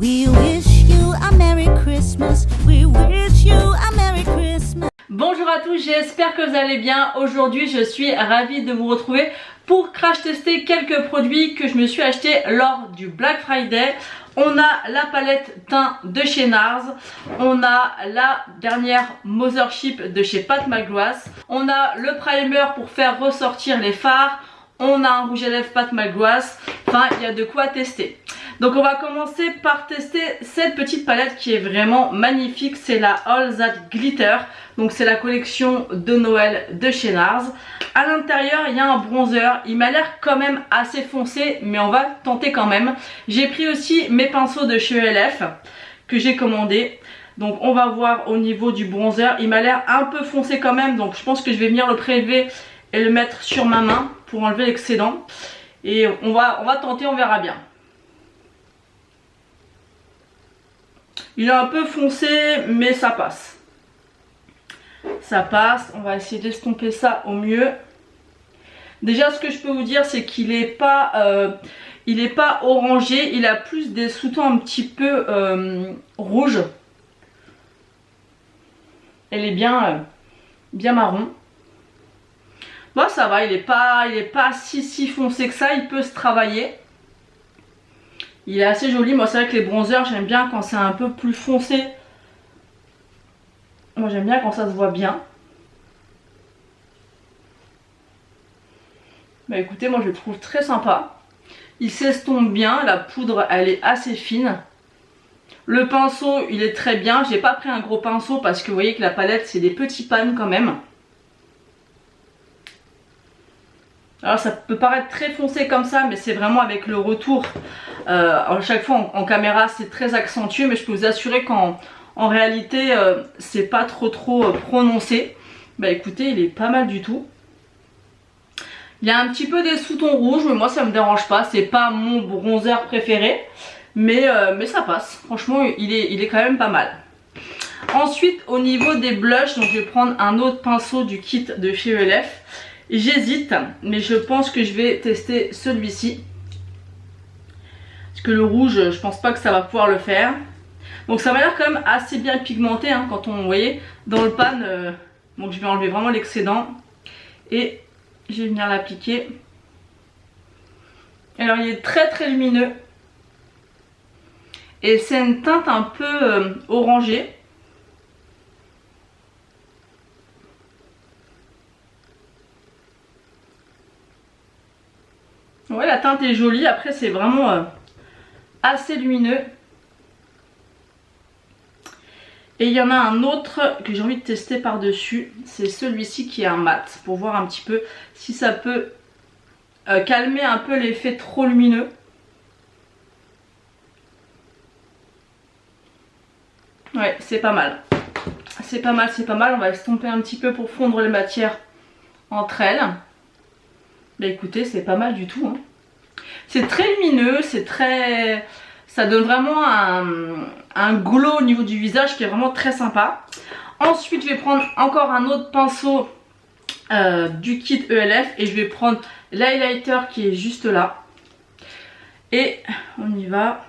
We wish you a Merry Christmas. We wish you a Merry Christmas. Bonjour à tous, j'espère que vous allez bien. Aujourd'hui, je suis ravie de vous retrouver pour crash tester quelques produits que je me suis acheté lors du Black Friday. On a la palette teint de chez NARS, on a la dernière Mothership de chez Pat McGrath, on a le primer pour faire ressortir les fards, on a un rouge à lèvres Pat McGrath, enfin il y a de quoi tester. Donc on va commencer par tester cette petite palette qui est vraiment magnifique, c'est la All That Glitter. Donc c'est la collection de Noël de chez NARS. À l'intérieur il y a un bronzer, il m'a l'air quand même assez foncé mais on va tenter quand même. J'ai pris aussi mes pinceaux de chez ELF que j'ai commandé. Donc on va voir au niveau du bronzer, il m'a l'air un peu foncé quand même. Donc je pense que je vais venir le prélever et le mettre sur ma main pour enlever l'excédent. Et on va tenter, on verra bien. Il est un peu foncé mais ça passe. Ça passe, on va essayer d'estomper ça au mieux. Déjà ce que je peux vous dire c'est qu'il n'est pas, orangé, il a plus des sous-tons un petit peu rouges. Elle est bien marron. Bon ça va, il est pas si foncé que ça, il peut se travailler. Il est assez joli, moi c'est vrai que les bronzers j'aime bien quand c'est un peu plus foncé. Moi j'aime bien quand ça se voit bien. Bah écoutez, moi je le trouve très sympa. Il s'estompe bien, la poudre elle est assez fine. Le pinceau il est très bien, j'ai pas pris un gros pinceau parce que vous voyez que la palette c'est des petits pans quand même. Alors ça peut paraître très foncé comme ça mais c'est vraiment avec le retour. À chaque fois en caméra c'est très accentué mais je peux vous assurer qu'en réalité c'est pas trop prononcé. Bah écoutez, il est pas mal du tout. Il y a un petit peu des sous-tons rouges mais moi ça me dérange pas. C'est pas mon bronzer préféré mais ça passe. Franchement il est quand même pas mal. Ensuite au niveau des blushs, donc je vais prendre un autre pinceau du kit de chez ELF. J'hésite mais je pense que je vais tester celui-ci. Parce que le rouge je pense pas que ça va pouvoir le faire. Donc ça m'a l'air quand même assez bien pigmenté hein, quand on, vous voyez, dans le pan. Donc je vais enlever vraiment l'excédent. Et je vais venir l'appliquer. Alors il est très lumineux. Et c'est une teinte un peu orangée. Ouais, la teinte est jolie. Après c'est vraiment assez lumineux. Et il y en a un autre que j'ai envie de tester par dessus. C'est celui-ci qui est un mat. Pour voir un petit peu si ça peut calmer un peu l'effet trop lumineux. Ouais, c'est pas mal. C'est pas mal. On va estomper un petit peu pour fondre les matières entre elles. Bah écoutez, c'est pas mal du tout. Hein. C'est très lumineux, c'est très... Ça donne vraiment un glow au niveau du visage qui est vraiment très sympa. Ensuite, je vais prendre encore un autre pinceau du kit ELF. Et je vais prendre l'highlighter qui est juste là. Et on y va.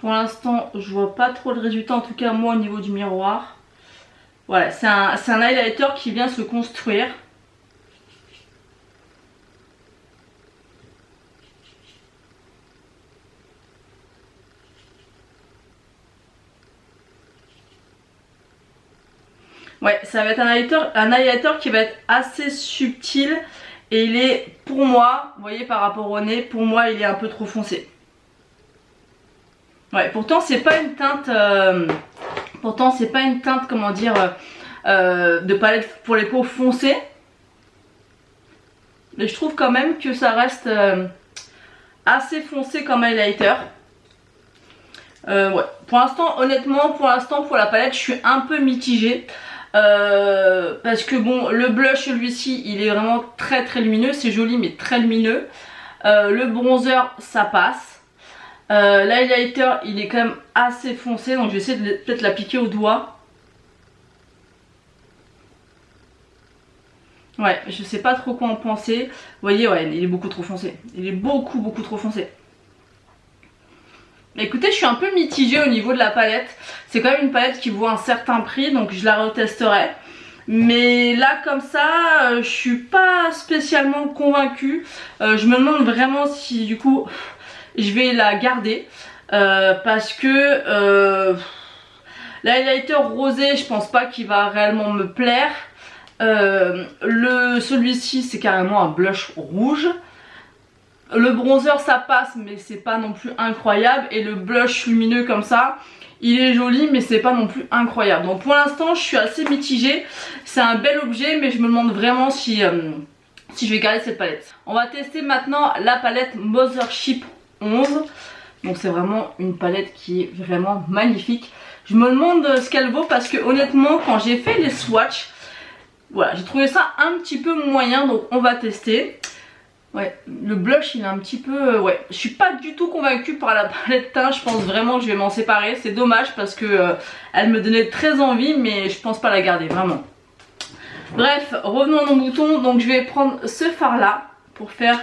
Pour l'instant, je vois pas trop le résultat, en tout cas moi au niveau du miroir. Voilà, c'est un highlighter qui vient se construire. Ouais, ça va être un highlighter qui va être assez subtil. Et il est, pour moi, vous voyez par rapport au nez, pour moi il est un peu trop foncé. Ouais, pourtant c'est pas une teinte... comment dire... de palette pour les peaux foncées. Mais je trouve quand même que ça reste assez foncé comme highlighter. Ouais. Pour l'instant, honnêtement, pour la palette, je suis un peu mitigée. Parce que bon, le blush celui-ci il est vraiment très lumineux, c'est joli mais très lumineux. Le bronzer ça passe. L'highlighter il est quand même assez foncé, donc je vais essayer de peut-être l'appliquer au doigt. Ouais, je sais pas trop quoi en penser. Vous voyez, ouais, il est beaucoup trop foncé. Il est beaucoup trop foncé. Écoutez, je suis un peu mitigée au niveau de la palette. C'est quand même une palette qui vaut un certain prix, donc je la retesterai. Mais là comme ça, je suis pas spécialement convaincue. Je me demande vraiment si du coup je vais la garder. Parce que l'highlighter rosé, je pense pas qu'il va réellement me plaire. Celui-ci c'est carrément un blush rouge. Le bronzer ça passe mais c'est pas non plus incroyable. Et le blush lumineux comme ça, il est joli mais c'est pas non plus incroyable. Donc pour l'instant je suis assez mitigée. C'est un bel objet mais je me demande vraiment si je vais garder cette palette. On va tester maintenant la palette Mothership 11. Donc c'est vraiment une palette qui est vraiment magnifique. Je me demande ce qu'elle vaut parce que honnêtement quand j'ai fait les swatchs, voilà, j'ai trouvé ça un petit peu moyen, donc on va tester. Ouais, le blush il est un petit peu... ouais, je suis pas du tout convaincue par la palette teint. Je pense vraiment que je vais m'en séparer. C'est dommage parce que elle me donnait très envie, mais je pense pas la garder, vraiment. Bref, revenons à nos boutons. Donc je vais prendre ce fard là pour faire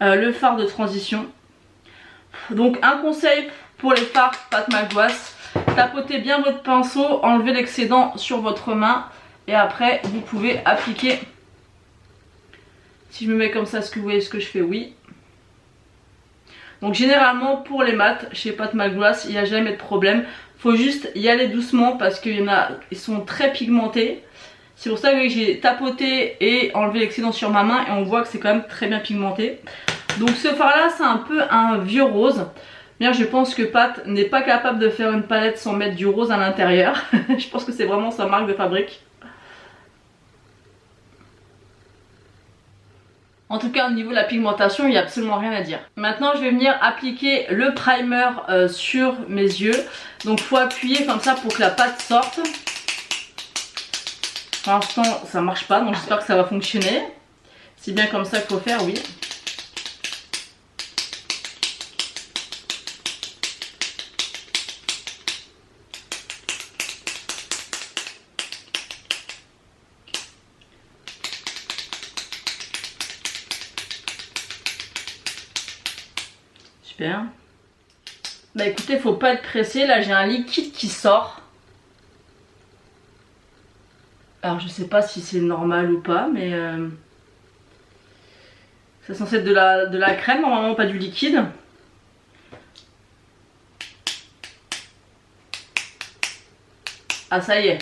le fard de transition. Donc un conseil pour les fards Pat McGrath, tapotez bien votre pinceau, enlevez l'excédent sur votre main et après vous pouvez appliquer. Si je me mets comme ça, est-ce que vous voyez ce que je fais? Oui. Donc généralement pour les mats chez Pat McGrath il n'y a jamais de problème. Faut juste y aller doucement parce qu'il y en a, ils sont très pigmentés. C'est pour ça que j'ai tapoté et enlevé l'excédent sur ma main et on voit que c'est quand même très bien pigmenté. Donc ce fard là c'est un peu un vieux rose. Bien, je pense que Pat n'est pas capable de faire une palette sans mettre du rose à l'intérieur. Je pense que c'est vraiment sa marque de fabrique. En tout cas au niveau de la pigmentation il n'y a absolument rien à dire. Maintenant je vais venir appliquer le primer sur mes yeux. Donc il faut appuyer comme ça pour que la pâte sorte. Pour l'instant ça marche pas donc j'espère que ça va fonctionner. C'est bien comme ça qu'il faut faire, oui. Super. Bah écoutez, faut pas être pressé. Là j'ai un liquide qui sort. Alors je sais pas si c'est normal ou pas, mais c'est censé être de la crème, normalement pas du liquide. Ah ça y est.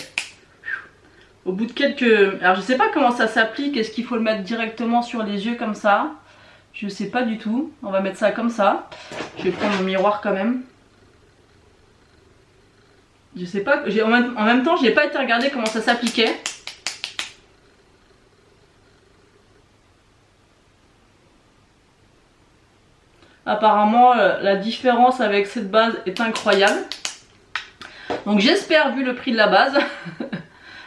Au bout de quelques... Alors je sais pas comment ça s'applique. Est-ce qu'il faut le mettre directement sur les yeux comme ça? Je sais pas du tout. On va mettre ça comme ça. Je vais prendre mon miroir quand même. Je sais pas. En même temps, j'ai pas été regarder comment ça s'appliquait. Apparemment, la différence avec cette base est incroyable. Donc j'espère, vu le prix de la base.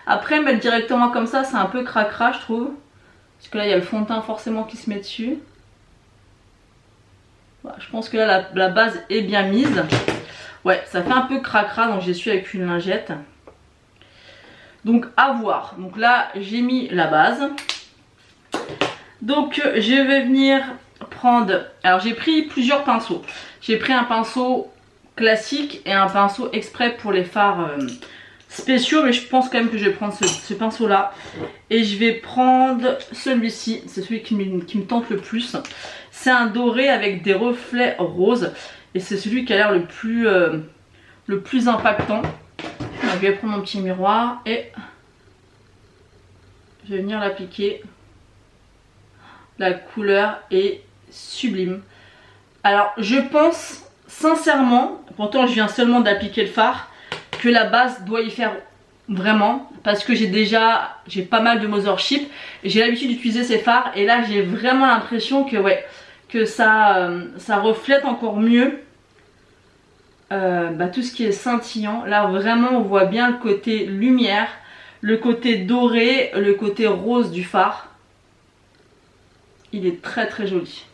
Après, mettre directement comme ça, c'est un peu cracra, je trouve. Parce que là, il y a le fond de teint forcément qui se met dessus. Voilà, je pense que là la base est bien mise. Ouais, ça fait un peu cracra donc j'essuie avec une lingette. Donc à voir. Donc là j'ai mis la base. Donc je vais venir prendre... Alors j'ai pris plusieurs pinceaux. J'ai pris un pinceau classique et un pinceau exprès pour les fards spéciaux. Mais je pense quand même que je vais prendre ce pinceau là. Et je vais prendre celui-ci. C'est celui qui me tente le plus. C'est un doré avec des reflets roses. Et c'est celui qui a l'air le plus impactant. Donc, je vais prendre mon petit miroir et je vais venir l'appliquer. La couleur est sublime. Alors je pense sincèrement, pourtant je viens seulement d'appliquer le fard, que la base doit y faire vraiment. Parce que j'ai pas mal de Mothership. J'ai l'habitude d'utiliser ces fards. Et là j'ai vraiment l'impression que ouais... que ça reflète encore mieux tout ce qui est scintillant. Là vraiment on voit bien le côté lumière, le côté doré, le côté rose du fard. Il est très très joli.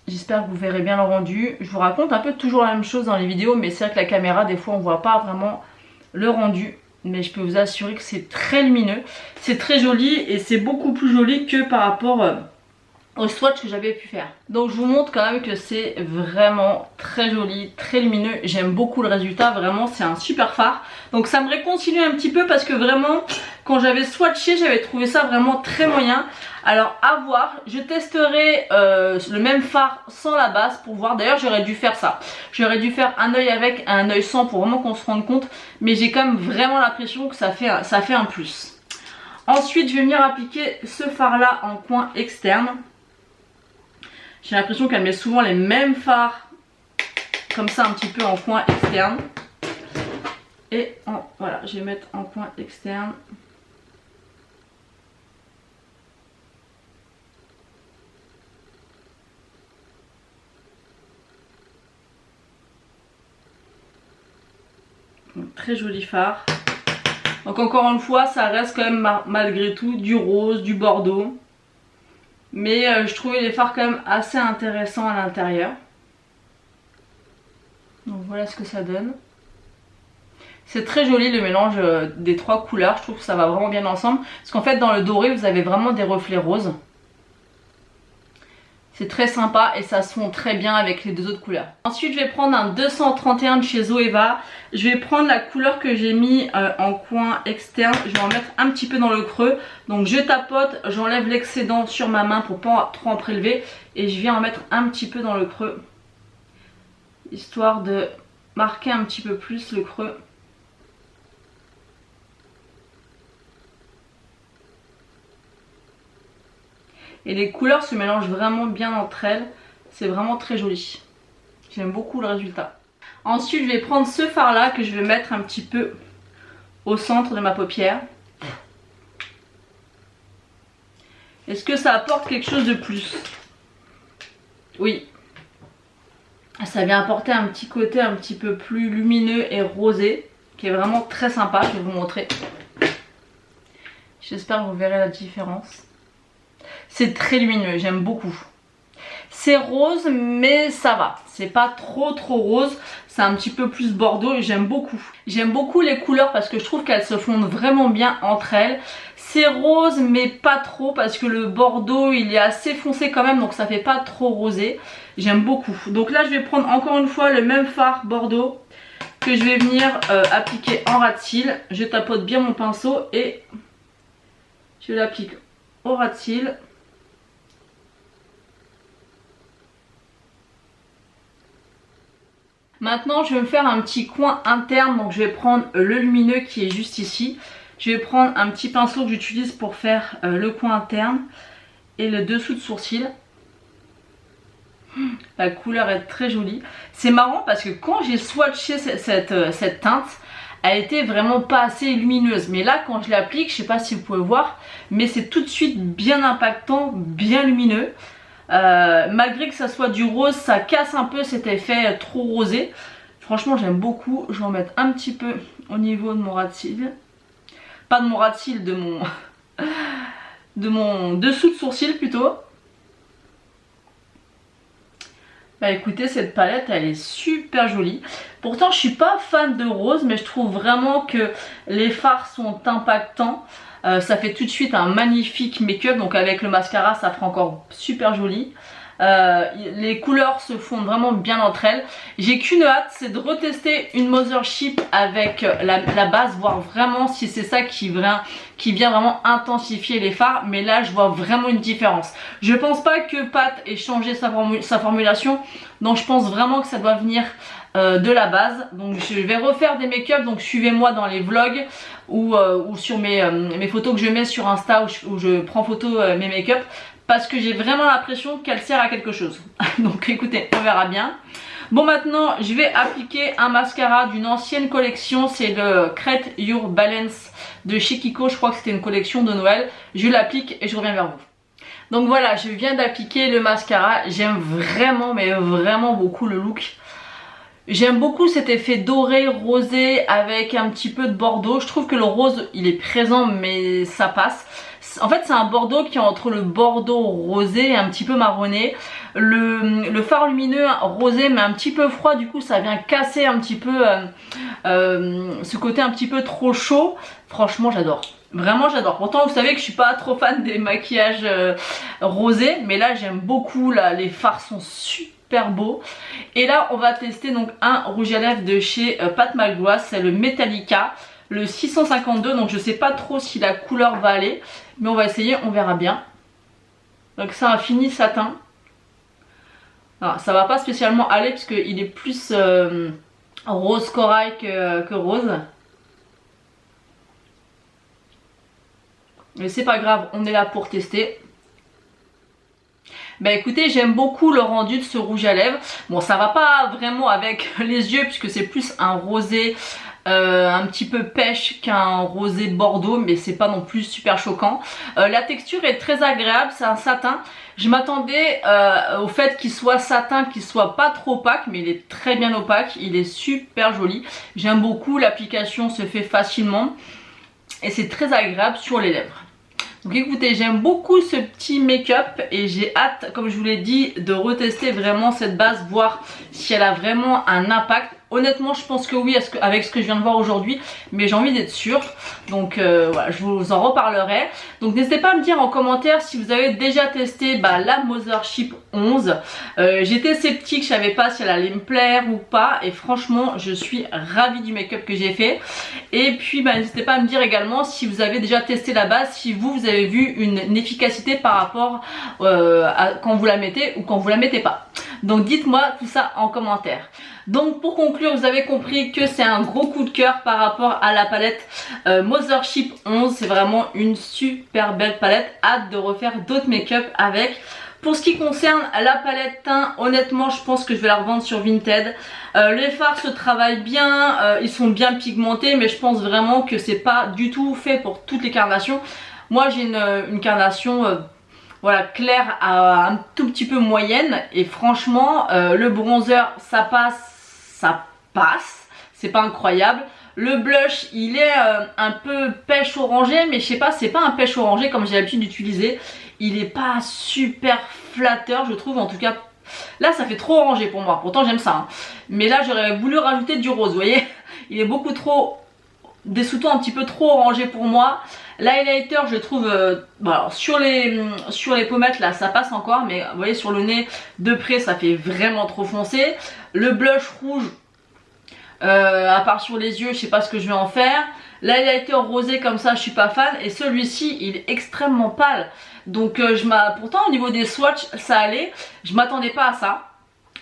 J'espère que vous verrez bien le rendu. Je vous raconte un peu toujours la même chose dans les vidéos, mais c'est vrai que la caméra des fois on voit pas vraiment le rendu. mais je peux vous assurer que c'est très lumineux, c'est très joli et c'est beaucoup plus joli que par rapport au swatch que j'avais pu faire. Donc je vous montre quand même que c'est vraiment très joli, très lumineux. J'aime beaucoup le résultat, vraiment c'est un super fard. Donc ça me réconcilie un petit peu parce que vraiment quand j'avais swatché j'avais trouvé ça vraiment très moyen. Alors à voir, je testerai le même fard sans la base pour voir. D'ailleurs j'aurais dû faire ça. J'aurais dû faire un œil avec, un œil sans pour vraiment qu'on se rende compte. Mais j'ai quand même vraiment l'impression que ça fait un plus. Ensuite je vais venir appliquer ce fard là en coin externe. J'ai l'impression qu'elle met souvent les mêmes fards comme ça un petit peu en coin externe. Et voilà, je vais mettre en coin externe. Donc, très joli fard. Donc encore une fois, ça reste quand même malgré tout du rose, du bordeaux. Mais je trouvais les fards quand même assez intéressants à l'intérieur. Donc voilà ce que ça donne. C'est très joli le mélange des trois couleurs. Je trouve que ça va vraiment bien ensemble. Parce qu'en fait dans le doré vous avez vraiment des reflets roses. C'est très sympa et ça se fond très bien avec les deux autres couleurs. Ensuite je vais prendre un 231 de chez Zoeva. Je vais prendre la couleur que j'ai mis en coin externe. Je vais en mettre un petit peu dans le creux. Donc je tapote, j'enlève l'excédent sur ma main pour pas trop en prélever. Et je viens en mettre un petit peu dans le creux. Histoire de marquer un petit peu plus le creux. Et les couleurs se mélangent vraiment bien entre elles. C'est vraiment très joli. J'aime beaucoup le résultat. Ensuite, je vais prendre ce fard là que je vais mettre un petit peu au centre de ma paupière. Est-ce que ça apporte quelque chose de plus? Oui. Ça vient apporter un petit côté un petit peu plus lumineux et rosé. Qui est vraiment très sympa. Je vais vous montrer. J'espère que vous verrez la différence. C'est très lumineux, j'aime beaucoup. C'est rose mais ça va, c'est pas trop rose, c'est un petit peu plus bordeaux et j'aime beaucoup. J'aime beaucoup les couleurs parce que je trouve qu'elles se fondent vraiment bien entre elles. C'est rose mais pas trop parce que le bordeaux il est assez foncé quand même donc ça fait pas trop rosé. J'aime beaucoup. Donc là je vais prendre encore une fois le même fard bordeaux que je vais venir appliquer en ras de cils. Je tapote bien mon pinceau et je l'applique au ras de cils. Maintenant je vais me faire un petit coin interne, donc je vais prendre le lumineux qui est juste ici. Je vais prendre un petit pinceau que j'utilise pour faire le coin interne et le dessous de sourcil. La couleur est très jolie. C'est marrant parce que quand j'ai swatché cette teinte, elle était vraiment pas assez lumineuse. Mais là quand je l'applique, je sais pas si vous pouvez voir, mais c'est tout de suite bien impactant, bien lumineux. Malgré que ça soit du rose, ça casse un peu cet effet trop rosé. Franchement j'aime beaucoup. Je vais en mettre un petit peu au niveau de mon ras de cils. Pas de mon ras de cils, de mon dessous de sourcil plutôt. Bah écoutez, cette palette elle est super jolie. Pourtant je suis pas fan de rose, mais je trouve vraiment que les fards sont impactants. Ça fait tout de suite un magnifique make-up, donc avec le mascara ça fera encore super joli. Les couleurs se fondent vraiment bien entre elles. J'ai qu'une hâte, c'est de retester une Mothership avec la base, voir vraiment si c'est ça qui vient vraiment intensifier les fards. Mais là je vois vraiment une différence. Je pense pas que Pat ait changé sa formulation, donc je pense vraiment que ça doit venir de la base. Donc je vais refaire des make-up, donc suivez-moi dans les vlogs ou sur mes photos que je mets sur Insta où je prends photo mes make-up, parce que j'ai vraiment l'impression qu'elle sert à quelque chose. Donc écoutez, on verra bien. Bon, maintenant je vais appliquer un mascara d'une ancienne collection, c'est le Create Your Balance de chez Kiko. Je crois que c'était une collection de Noël. Je l'applique et je reviens vers vous. Donc voilà, je viens d'appliquer le mascara. J'aime vraiment, mais vraiment beaucoup le look. J'aime beaucoup cet effet doré, rosé avec un petit peu de bordeaux. Je trouve que le rose il est présent mais ça passe. En fait c'est un bordeaux qui est entre le bordeaux rosé et un petit peu marronné. Le fard lumineux rosé mais un petit peu froid, du coup ça vient casser un petit peu ce côté un petit peu trop chaud. Franchement j'adore. Vraiment j'adore. Pourtant vous savez que je suis pas trop fan des maquillages rosés, mais là j'aime beaucoup, là, les fards sont super beaux. Et là on va tester donc un rouge à lèvres de chez Pat McGrath, c'est le Metallica, le 652, donc je sais pas trop si la couleur va aller, mais on va essayer, on verra bien. Donc c'est un fini satin. Alors, ça va pas spécialement aller parce qu'il est plus rose corail que rose. Mais c'est pas grave, on est là pour tester. Bah écoutez, j'aime beaucoup le rendu de ce rouge à lèvres. Bon, ça va pas vraiment avec les yeux puisque c'est plus un rosé un petit peu pêche qu'un rosé bordeaux, mais c'est pas non plus super choquant. La texture est très agréable, c'est un satin. Je m'attendais au fait qu'il soit satin, qu'il soit pas trop opaque, mais il est très bien opaque, il est super joli. J'aime beaucoup, l'application se fait facilement et c'est très agréable sur les lèvres. Donc écoutez, j'aime beaucoup ce petit make-up et j'ai hâte, comme je vous l'ai dit, de retester vraiment cette base, voir si elle a vraiment un impact. Honnêtement, je pense que oui, avec ce que je viens de voir aujourd'hui, mais j'ai envie d'être sûre. Donc voilà, je vous en reparlerai. Donc n'hésitez pas à me dire en commentaire si vous avez déjà testé la Mothership 11. J'étais sceptique, je savais pas si elle allait me plaire ou pas. Et franchement, je suis ravie du make-up que j'ai fait. Et puis n'hésitez pas à me dire également si vous avez déjà testé la base, si vous avez vu une efficacité par rapport à quand vous la mettez ou quand vous la mettez pas. Donc dites-moi tout ça en commentaire. Donc pour conclure, vous avez compris que c'est un gros coup de cœur par rapport à la palette Mothership 11. C'est vraiment une super belle palette. Hâte de refaire d'autres make-up avec. Pour ce qui concerne la palette teint, honnêtement je pense que je vais la revendre sur Vinted. Les fards se travaillent bien, ils sont bien pigmentés, mais je pense vraiment que c'est pas du tout fait pour toutes les carnations. Moi j'ai une carnation voilà, claire à un tout petit peu moyenne, et franchement le bronzer ça passe, c'est pas incroyable. Le blush il est un peu pêche orangé, mais je sais pas, c'est pas un pêche orangé comme j'ai l'habitude d'utiliser. Il est pas super flatteur je trouve, en tout cas là ça fait trop orangé pour moi, pourtant j'aime ça hein. Mais là j'aurais voulu rajouter du rose, vous voyez. Il est beaucoup trop, des sous-tons un petit peu trop orangé pour moi. L'highlighter je trouve alors, sur les pommettes là ça passe encore, mais vous voyez sur le nez de près ça fait vraiment trop foncé. Le blush rouge à part sur les yeux je sais pas ce que je vais en faire. L'highlighter rosé comme ça je suis pas fan, et celui-ci il est extrêmement pâle. Donc pourtant au niveau des swatchs ça allait, je m'attendais pas à ça.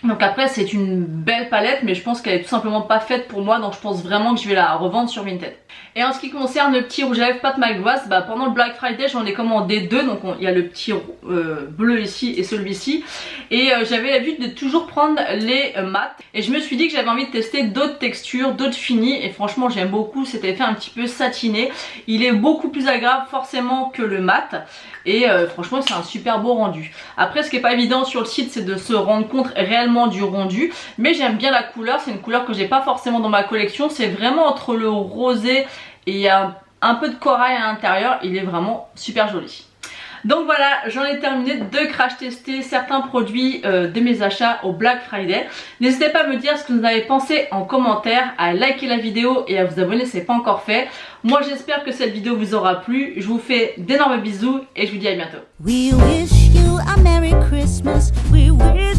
Donc après c'est une belle palette, mais je pense qu'elle est tout simplement pas faite pour moi, donc je pense vraiment que je vais la revendre sur Vinted. Et en ce qui concerne le petit rouge à lèvres Pat McGrath, pendant le Black Friday j'en ai commandé deux, donc il y a le petit bleu ici et celui-ci. Et j'avais l'habitude de toujours prendre les mat, et je me suis dit que j'avais envie de tester d'autres textures, d'autres finis, et franchement j'aime beaucoup cet effet un petit peu satiné. Il est beaucoup plus agréable forcément que le mat, et franchement c'est un super beau rendu. Après ce qui est pas évident sur le site c'est de se rendre compte réellement du rendu, mais j'aime bien la couleur, c'est une couleur que j'ai pas forcément dans ma collection, c'est vraiment entre le rosé et il y a un peu de corail à l'intérieur, il est vraiment super joli. Donc voilà, j'en ai terminé de crash tester certains produits de mes achats au Black Friday. N'hésitez pas à me dire ce que vous avez pensé en commentaire, à liker la vidéo et à vous abonner si ce n'est pas encore fait. Moi j'espère que cette vidéo vous aura plu, je vous fais d'énormes bisous et je vous dis à bientôt. We wish you a Merry Christmas. We wish